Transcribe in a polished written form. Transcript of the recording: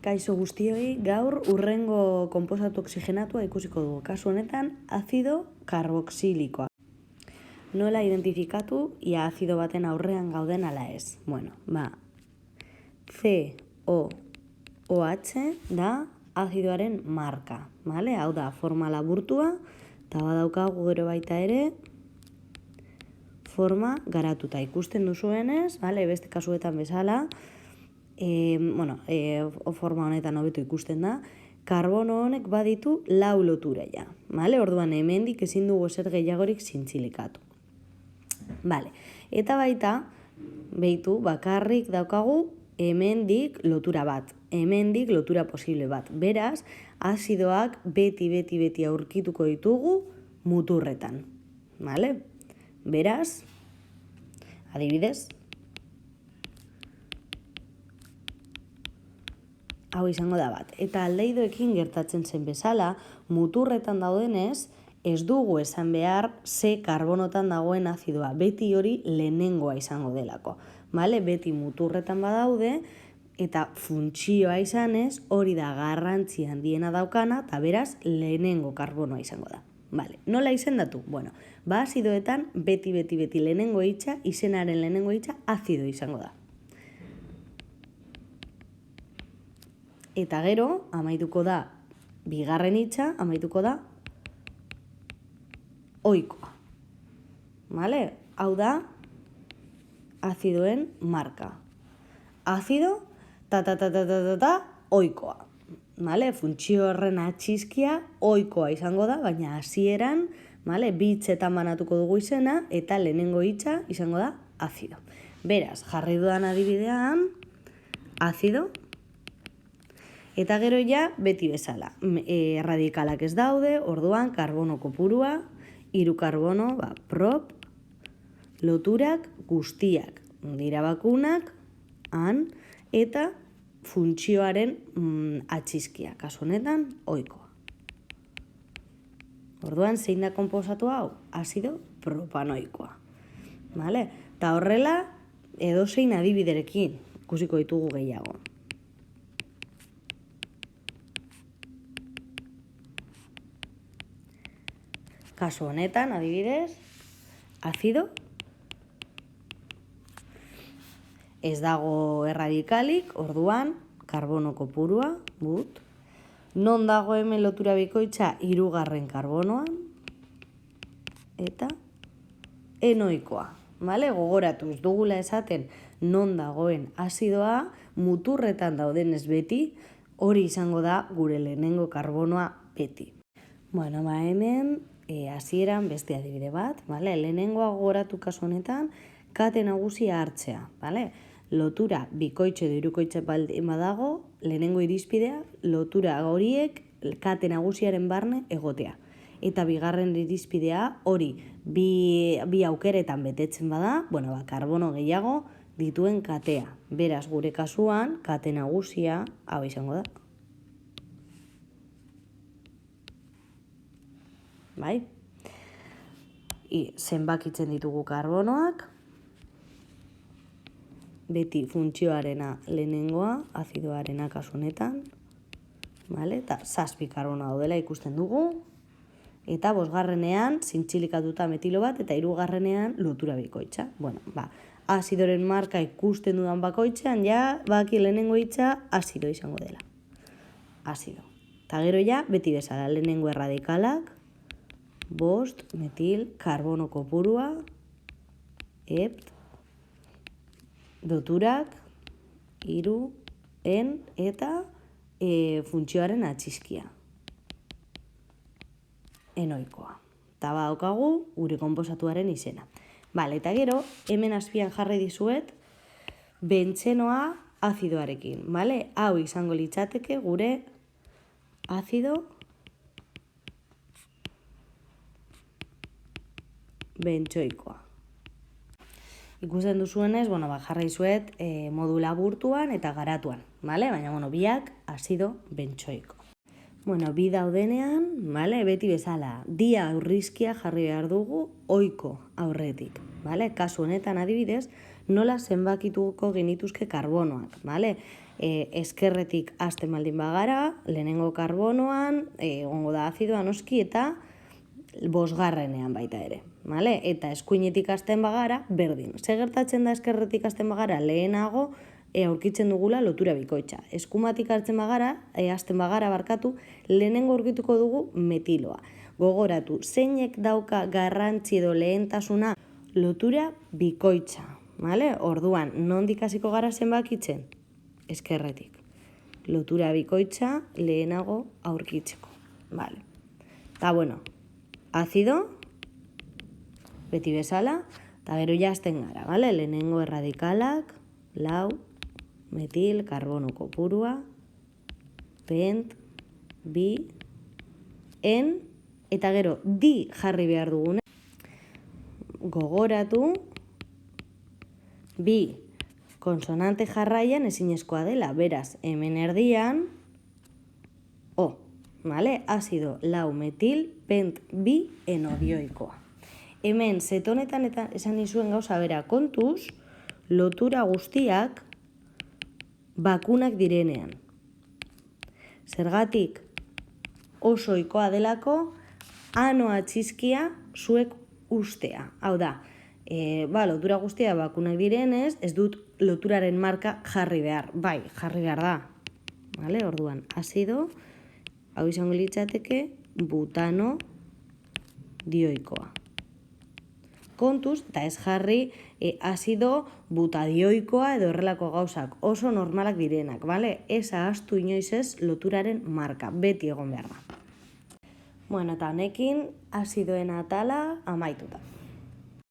Kaixo guztioi, gaur urrengo konposatu oxigenatua ikusiko dugu. Kasu honetan, azido karboxilikoa. Nola identifikatu ia azido baten aurrean gauden ala ez? Bueno, COOH da azidoaren marka, vale? Hau da, forma laburtua, eta badaukagu gero baita ere, forma garatuta. Ikusten duzuenez, vale? Beste kasuetan bezala, forma honetan hobeto ikusten da, karbono honek baditu 4 lotura ja. Vale? Orduan hemendik ezin dugu ezer gehiagorik zintzilikatu. Vale. Eta baita, behitu, bakarrik daukagu hemendik lotura bat, hemendik lotura posible bat. Beraz, azidoak beti aurkituko ditugu muturretan. Vale? Beraz, adibidez, hau izango da bat. Eta aldehaidoekin gertatzen zen bezala, muturretan daudenez, ez dugu esan behar ze karbonotan dagoen azidoa. Beti hori lehenengoa izango delako. Vale? Beti muturretan badaude, eta funtzioa izanez, hori da garrantzi handiena daukana, eta beraz lehenengo karbonoa izango da. Vale. Nola izendatu? Bueno, azidoetan beti lehenengo hitza, izenaren lehenengo hitza azido izango da. Eta gero, amaituko da, bigarren hitza, amaituko da, ohikoa. Vale? Hau da, azidoen marka. Azido, ohikoa. Vale? Funtzio horren atxizkia, ohikoa izango da, baina hasieran, vale? Bi hitzetan banatuko dugu izena, eta lehenengo hitza izango da, azido. Beraz, jarri dudan adibidean, azido, eta gero ja, beti bezala, radikalak ez daude, orduan, karbono kopurua, 3 karbono, prop, loturak guztiak dira bakunak, han, eta funtzioaren atxizkia, kasu honetan, ohikoa. Orduan, zein da konposatu hau? Azido propanoikoa. Vale? Eta horrela, edozein adibiderekin ikusiko ditugu gehiago. Kasu honetan, adibidez, azido, ez dago erradikalik, orduan, karbono kopurua, but, non dago hemen lotura bikoitza 3. karbonoan, eta enoikoa. Vale? Gogoratu, ez dugula esaten non dagoen azidoa, muturretan daudenez beti, hori izango da gure lehenengo karbonoa beti. Bueno, hemen, hasieran beste adibide bat, vale? Lehenengoa gogoratu kasu honetan, kate nagusia hartzea, vale? Lotura bikoitze edo hirukoitze baldin badago, lehenengo irizpidea, lotura horiek kate nagusiaren barne egotea. Eta bigarren irizpidea hori bi aukeretan betetzen bada, karbono gehiago dituen katea. Beraz, gure kasuan, kate nagusia hau izango da. Bai? Zenbakitzen ditugu karbonoak, beti funtzioarena lehenengoa, azidoarena kasu honetan, vale? Eta 7 karbono daudela ikusten dugu, eta 5. zintzilikatuta metilo bat, eta 3. lotura bikoitza. Azidoren marka ikusten dudan bakoitzean, baki lehenengo hitza azido izango dela. Azido. Eta gero beti bezala, lehenengo erradikalak, 5 metil karbono kopurua, loturak, 3, eta funtzioaren atxizkia. Enoikoa. Eta badaukagu gure konposatuaren izena. Eta gero, hemen azpian jarri dizuet, bentzenoa azidoarekin. Hau izango litzateke gure azido bentsoikoa. Ikusten duzuenez, jarri dizuet modu laburtuan eta garatuan. Baina, biak azido bentsoiko. Bi daudenean, beti bezala, dia aurrizkia jarri behar dugu ohiko aurretik. Kasu honetan adibidez, nola zenbakituko genituzke karbonoak. ezkerretik hasten baldin bagara, lehenengo karbonoan, egongo da azidoa noski eta bosgarrenean baita ere. Vale? Eta eskuinetik hasten bagara, berdin. Ze gertatzen da ezkerretik hasten bagara, lehenago aurkitzen dugula lotura bikoitza. Eskumatik hasten bagara, lehenengo aurkituko dugu metiloa. Gogoratu, zeinek dauka garrantzi edo lehentasuna lotura bikoitza. Vale? Orduan, nondik hasiko gara zenbakitzen? Ezkerretik. Lotura bikoitza lehenago aurkitzeko. Vale. Ta bueno, azido, beti bezala, eta gero jazten gara, vale? Lehenengo erradikalak, lau, metil, karbono kopurua, pent, bi, en, eta gero di jarri behar dugune. Gogoratu, bi konsonante jarraian ezinezkoa dela, beraz, hemen erdian, o, vale? Azido, lau, metil, pent, bi, enodioikoa. Hemen, zetonetan eta esan nizuen gauza bera kontuz, lotura guztiak bakunak direnean. Zergatik oso ohikoa delako anoa txizkia zuek ustea. Hau da, lotura guztia bakunak direnez, ez dut loturaren marka jarri behar. Bai, jarri behar da. Vale? Orduan, azido, hau izango litzateke, butano dioikoa. Kontuz, eta ez jarri azido butadioikoa edo horrelako gauzak oso normalak direnak, vale? Ez ahaztu inoiz ez loturaren marka, beti egon behar da. Bueno, eta honekin azidoen atala amaituta.